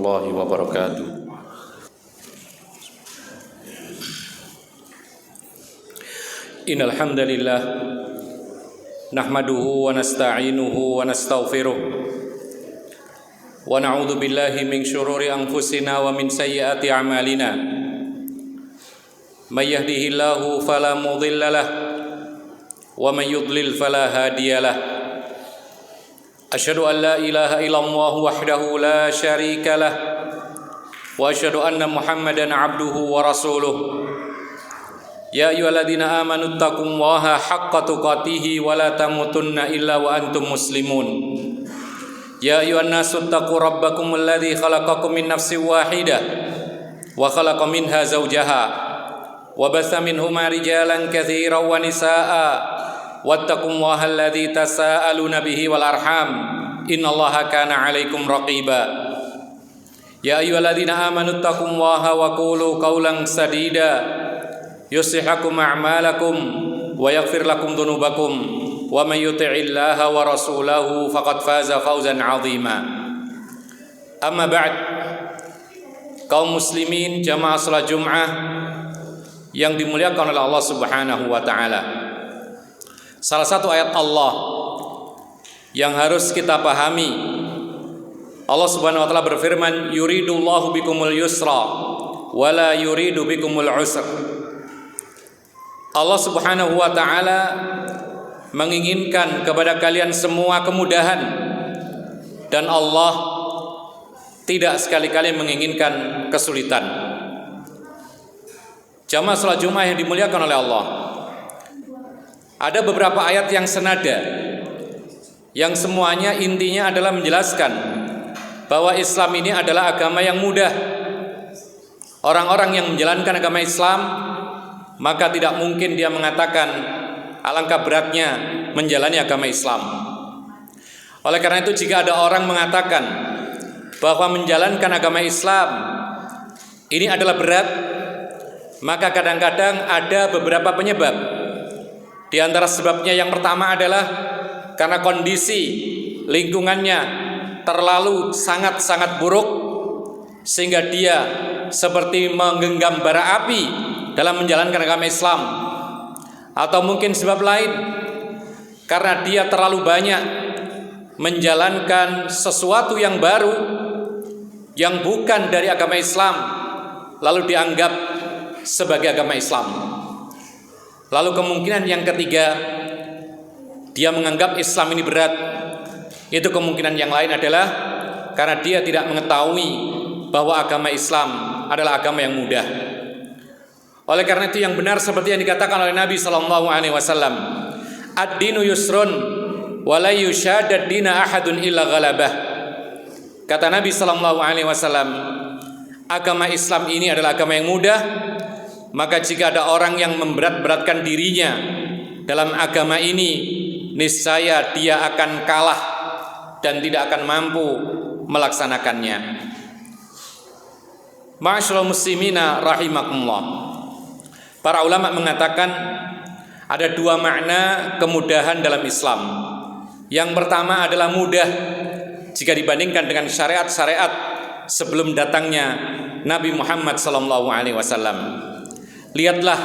warahmatullahi wabarakatuh. Innal hamdalillah nahmaduhu wa nasta'inuhu wa nastaghfiruh wa na'udzu billahi min syururi anfusina wa min sayyiati a'malina. May yahdihillahu fala mudhillalah wa may yudlil fala hadiyalah. Asyhadu an la ilaha illallah wahdahu la syarikalah wa asyhadu anna Muhammadan abduhu wa rasuluh. Ya ayyuhalladzina amanu taqullaha haqqa tuqatih wa la tamutunna illa wa antum muslimun. Ya ayyuhan nasu taqu rabbakumul ladzi khalaqakum min nafsin wahidah wa khalaqa minha zawjaha wa batha minhuma rijalan katsiran wa nisaa'a wattaqullaha alladzi tasaaluna bihi wal arham innallaha kana 'alaikum raqiba. Ya ayyuhalladzina amanu taqullaha wa qulu qawlan sadida yuslih lakum a'malakum wa yaghfir lakum dhunubakum wa may yuti'illaha wa rasulahu faqad faza fawzan 'azima. Amma ba'd, kaum muslimin jamaah salat Jumat yang dimuliakan oleh Allah Subhanahu wa taala. Salah satu ayat Allah yang harus kita pahami, Allah Subhanahu wa taala berfirman, yuridullahu bikumul yusra wa la yuridu bikumul usra. Allah Subhanahu wa taala menginginkan kepada kalian semua kemudahan, dan Allah tidak sekali-kali menginginkan kesulitan. Jamaah salat Jumat yang dimuliakan oleh Allah, ada beberapa ayat yang senada, yang semuanya intinya adalah menjelaskan bahwa Islam ini adalah agama yang mudah. Orang-orang yang menjalankan agama Islam, maka tidak mungkin dia mengatakan alangkah beratnya menjalani agama Islam. Oleh karena itu, jika ada orang mengatakan bahwa menjalankan agama Islam ini adalah berat, maka kadang-kadang ada beberapa penyebab. Di antara sebabnya yang pertama adalah karena kondisi lingkungannya terlalu sangat-sangat buruk, sehingga dia seperti menggenggam bara api dalam menjalankan agama Islam. Atau mungkin sebab lain, karena dia terlalu banyak menjalankan sesuatu yang baru yang bukan dari agama Islam, lalu dianggap sebagai agama Islam. Lalu kemungkinan yang ketiga, dia menganggap Islam ini berat. Itu kemungkinan yang lain adalah karena dia tidak mengetahui bahwa agama Islam adalah agama yang mudah. Oleh karena itu, yang benar seperti yang dikatakan oleh Nabi sallallahu alaihi wasallam, ad-dinu yusrun wa la yushadad dina ahadun illa ghalabah. Kata Nabi sallallahu alaihi wasallam, agama Islam ini adalah agama yang mudah, maka jika ada orang yang memberat-beratkan dirinya dalam agama ini, niscaya dia akan kalah dan tidak akan mampu melaksanakannya. Ma'asyiral muslimina rahimakumullah. Para ulama mengatakan ada dua makna kemudahan dalam Islam. Yang pertama adalah mudah jika dibandingkan dengan syariat-syariat sebelum datangnya Nabi Muhammad SAW. Lihatlah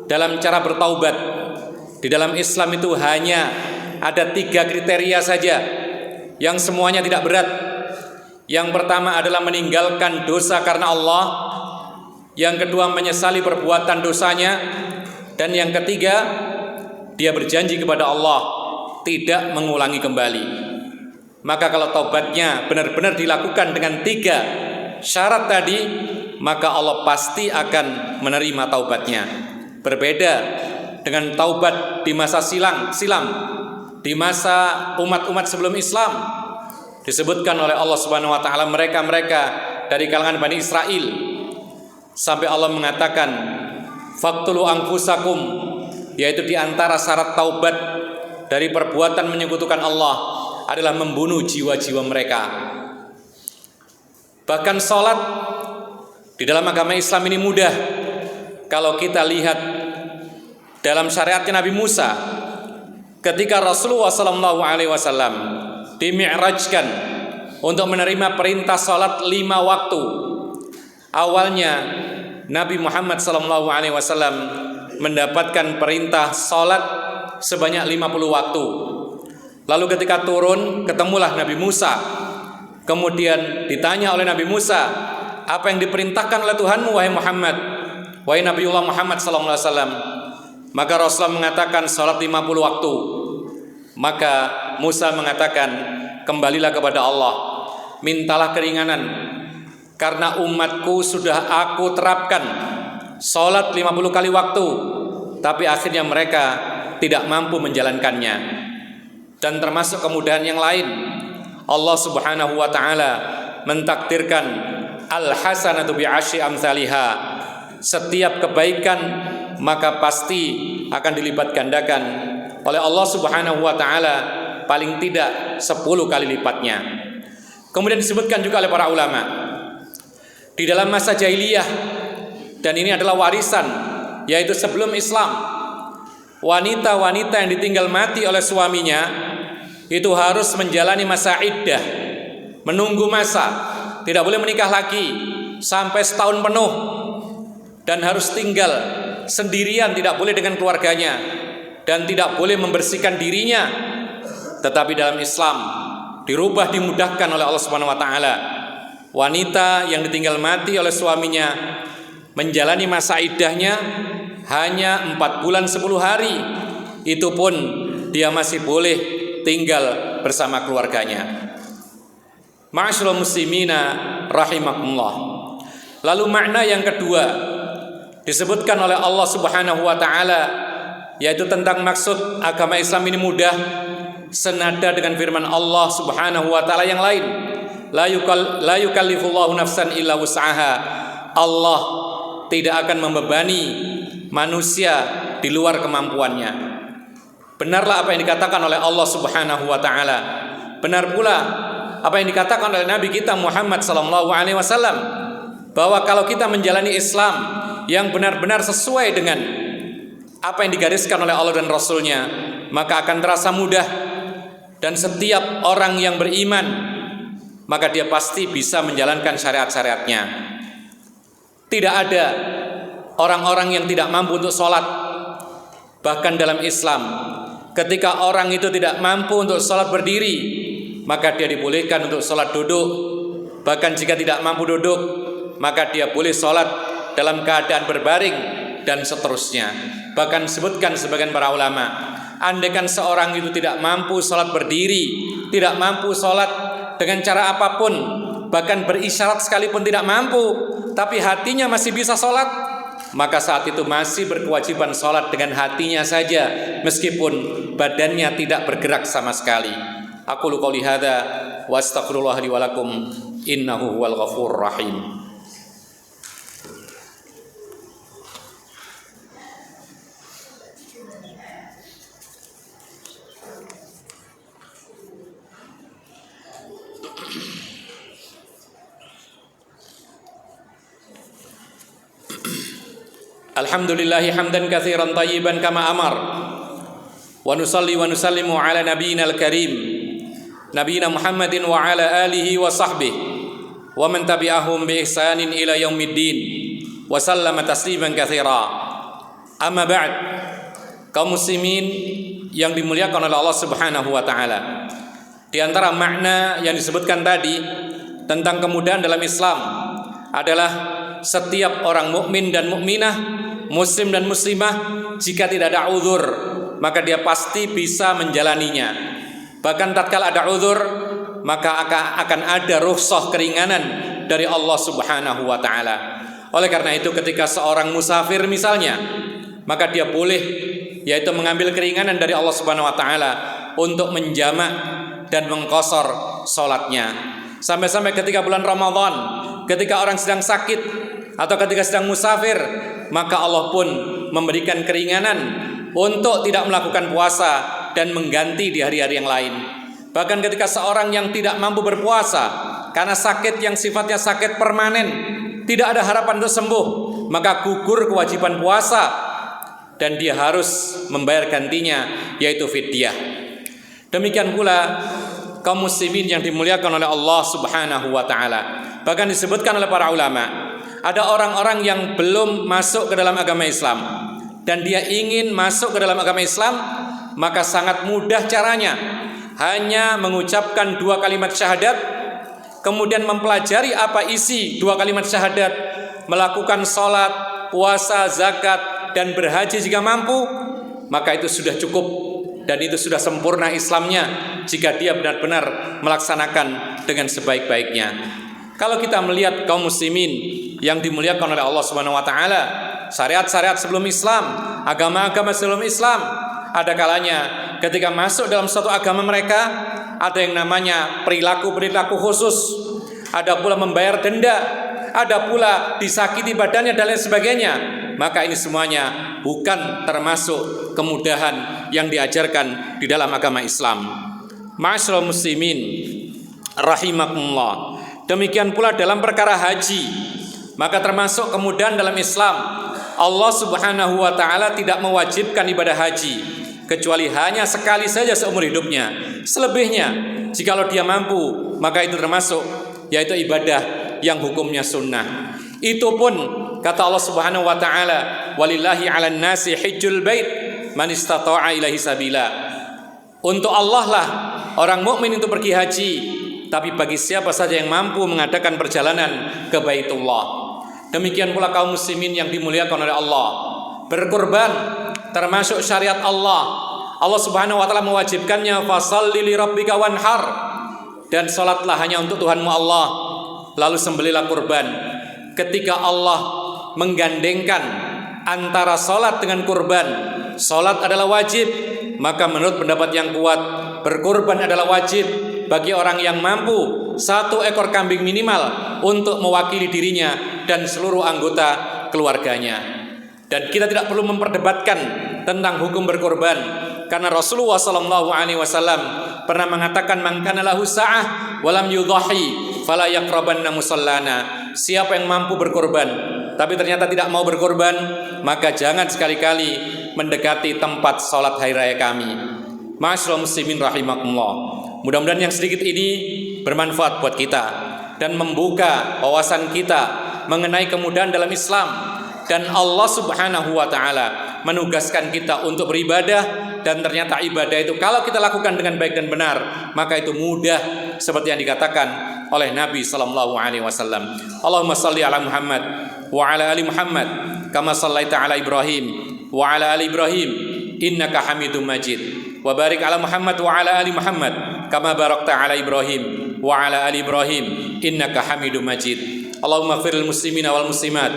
dalam cara bertaubat. Di dalam Islam itu hanya ada 3 kriteria saja yang semuanya tidak berat. Yang pertama adalah meninggalkan dosa karena Allah. Yang kedua, menyesali perbuatan dosanya. Dan yang ketiga, dia berjanji kepada Allah tidak mengulangi kembali. Maka kalau taubatnya benar-benar dilakukan dengan 3 syarat tadi, maka Allah pasti akan menerima taubatnya. Berbeda dengan taubat di masa silam, di masa umat-umat sebelum Islam. Disebutkan oleh Allah Subhanahu wa taala mereka-mereka dari kalangan Bani Israel, sampai Allah mengatakan faqtulu anfusakum, yaitu di antara syarat taubat dari perbuatan menyekutukan Allah adalah membunuh jiwa-jiwa mereka. Bahkan salat di dalam agama Islam ini mudah. Kalau kita lihat dalam syariatnya Nabi Musa, ketika Rasulullah SAW dimi'rajkan untuk menerima perintah salat 5 waktu. Awalnya Nabi Muhammad SAW mendapatkan perintah salat sebanyak 50 waktu. Lalu ketika turun, ketemulah Nabi Musa. Kemudian ditanya oleh Nabi Musa, apa yang diperintahkan oleh Tuhanmu wahai Muhammad, wahai Nabiullah Muhammad SAW? Maka Rasulullah mengatakan salat 50 waktu. Maka Musa mengatakan, kembalilah kepada Allah, mintalah keringanan, karena umatku sudah aku terapkan salat 50 kali waktu, tapi akhirnya mereka tidak mampu menjalankannya. Dan termasuk kemudahan yang lain, Allah Subhanahu wa taala mentakdirkan al-hasanatu bi'asyri amsalihha. Setiap kebaikan maka pasti akan dilipat gandakan oleh Allah Subhanahu wa taala, paling tidak 10 kali lipatnya. Kemudian disebutkan juga oleh para ulama, di dalam masa jahiliyah, dan ini adalah warisan, yaitu sebelum Islam, wanita-wanita yang ditinggal mati oleh suaminya itu harus menjalani masa iddah, menunggu masa, tidak boleh menikah lagi sampai setahun penuh, dan harus tinggal sendirian, tidak boleh dengan keluarganya, dan tidak boleh membersihkan dirinya. Tetapi dalam Islam dirubah, dimudahkan oleh Allah Subhanahu wa taala. Wanita yang ditinggal mati oleh suaminya menjalani masa iddahnya hanya 4 bulan 10 hari. Itu pun dia masih boleh tinggal bersama keluarganya. Ma'asyiral muslimina rahimakumullah. Lalu makna yang kedua disebutkan oleh Allah Subhanahu wa taala, yaitu tentang maksud agama Islam ini mudah, senada dengan firman Allah Subhanahu wa taala yang lain, la yukallifullahu nafsan illa wus'aha. Allah tidak akan membebani manusia di luar kemampuannya. Benarlah apa yang dikatakan oleh Allah Subhanahu wa taala. Benar pula apa yang dikatakan oleh Nabi kita Muhammad sallallahu alaihi wasallam, bahwa kalau kita menjalani Islam yang benar-benar sesuai dengan apa yang digariskan oleh Allah dan Rasulnya, maka akan terasa mudah. Dan setiap orang yang beriman, maka dia pasti bisa menjalankan syariat-syariatnya. Tidak ada orang-orang yang tidak mampu untuk sholat. Bahkan dalam Islam, ketika orang itu tidak mampu untuk sholat berdiri, maka dia dibolehkan untuk sholat duduk. Bahkan jika tidak mampu duduk, maka dia boleh sholat dalam keadaan berbaring, dan seterusnya. Bahkan sebutkan sebagian para ulama, andaikan seorang itu tidak mampu sholat berdiri, tidak mampu sholat dengan cara apapun, bahkan berisyarat sekalipun tidak mampu, tapi hatinya masih bisa sholat, maka saat itu masih berkewajiban sholat dengan hatinya saja, meskipun badannya tidak bergerak sama sekali. Aku qouli hadza wa astaghfirullah li wa lakum innahu huwal ghafurur rahim. Alhamdulillahi hamdan katsiran thayyiban kama amar. Wa nusalli wa nusallimu ala nabiyyina al-karim, nabiyyina Muhammadin wa ala alihi wa sahbihi wa man tabi'ahum bi ihsanin ila yaumiddin wa sallama tasliman katsira. Amma ba'd. Kaum muslimin yang dimuliakan oleh Allah Subhanahu wa taala, di antara makna yang disebutkan tadi tentang kemudahan dalam Islam adalah setiap orang mukmin dan mukminah, muslim dan muslimah, jika tidak ada uzur, maka dia pasti bisa menjalaninya. Bahkan tatkala ada uzur, maka akan ada rukhsah, keringanan dari Allah Subhanahu wa taala. Oleh karena itu, ketika seorang musafir misalnya, maka dia boleh, yaitu mengambil keringanan dari Allah Subhanahu wa taala untuk menjamak dan mengqashar salatnya. Sampai-sampai ketika bulan Ramadan, ketika orang sedang sakit atau ketika sedang musafir, maka Allah pun memberikan keringanan untuk tidak melakukan puasa dan mengganti di hari-hari yang lain. Bahkan ketika seorang yang tidak mampu berpuasa karena sakit yang sifatnya sakit permanen, tidak ada harapan untuk sembuh, maka gugur kewajiban puasa dan dia harus membayar gantinya, yaitu fidyah. Demikian pula kaum muslimin yang dimuliakan oleh Allah Subhanahu wa taala. Bahkan disebutkan oleh para ulama, ada orang-orang yang belum masuk ke dalam agama Islam dan dia ingin masuk ke dalam agama Islam, maka sangat mudah caranya. Hanya mengucapkan 2 kalimat syahadat, kemudian mempelajari apa isi 2 kalimat syahadat, melakukan salat, puasa, zakat, dan berhaji jika mampu, maka itu sudah cukup. Dan itu sudah sempurna Islamnya jika dia benar-benar melaksanakan dengan sebaik-baiknya. Kalau kita melihat kaum muslimin yang dimuliakan oleh Allah Subhanahu wa taala, syariat-syariat sebelum Islam, agama-agama sebelum Islam, ada kalanya ketika masuk dalam suatu agama mereka, ada yang namanya perilaku-perilaku khusus, ada pula membayar denda, ada pula disakiti badannya dan lain sebagainya. Maka ini semuanya bukan termasuk kemudahan yang diajarkan di dalam agama Islam. Ma'asyiral muslimin rahimakumullah. Demikian pula dalam perkara haji, maka termasuk kemudahan dalam Islam. Allah Subhanahu wa taala tidak mewajibkan ibadah haji kecuali hanya sekali saja seumur hidupnya. Selebihnya jikalau dia mampu, maka itu termasuk yaitu ibadah yang hukumnya sunnah. Itu pun kata Allah Subhanahu wa taala, walillahi 'alan nasi hajjul bait man istata'a ilaihi sabila. Untuk Allah lah orang mukmin itu pergi haji, tapi bagi siapa saja yang mampu mengadakan perjalanan ke Baitullah. Demikian pula kaum muslimin yang dimuliakan oleh Allah, berkorban termasuk syariat Allah. Allah Subhanahu wa taala mewajibkannya, fasholli li rabbika wanhar, dan salatlah hanya untuk Tuhanmu Allah, lalu sembelihlah kurban. Ketika Allah menggandengkan antara salat dengan kurban, salat adalah wajib, maka menurut pendapat yang kuat, berkurban adalah wajib bagi orang yang mampu 1 ekor kambing minimal untuk mewakili dirinya dan seluruh anggota keluarganya. Dan kita tidak perlu memperdebatkan tentang hukum berkorban, karena Rasulullah SAW pernah mengatakan, man kana lahu sa'ah walam yudhahi fala yaqrabanna musallana. Siapa yang mampu berkorban tapi ternyata tidak mau berkorban, maka jangan sekali-kali mendekati tempat salat hari raya kami. Ma'asyiral muslimin rahimakumullah. Mudah-mudahan yang sedikit ini bermanfaat buat kita dan membuka wawasan kita mengenai kemudahan dalam Islam. Dan Allah Subhanahu wa taala menugaskan kita untuk beribadah, dan ternyata ibadah itu kalau kita lakukan dengan baik dan benar, maka itu mudah seperti yang dikatakan oleh Nabi sallallahu alaihi wasallam. Allahumma shalli ala Muhammad wa ala ali Muhammad kama shallaita ala Ibrahim wa ala ali Ibrahim innaka Hamidum Majid. Wa barik ala Muhammad wa ala ali Muhammad kama barakta ala Ibrahim wa ala ali Ibrahim innaka Hamidum Majid. Allahumma ighfir lil muslimina wal muslimat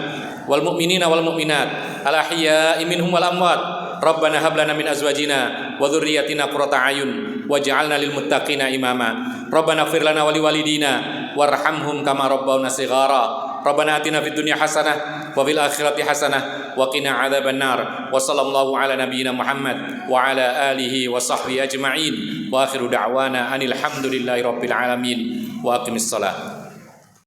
wal mu'minina wal mu'minat al ahya'i minhum wal amwat. Rabbana hab lana min azwajina wa dhurriyyatina qurrata a'yun waj'alna lil muttaqina imama. Rabbana ighfir lana wa liwalidina warhamhum kama rabbawna shighara. Rabbana atina fid dunya hasanah wa fil akhirati hasanah wa qina adzabannar. Wa sallallahu ala nabiyyina Muhammad wa ala alihi wa sahbihi ajma'in. Wa akhiru da'wana anil hamdulillahi rabbil alamin. Wa aqimis shalah.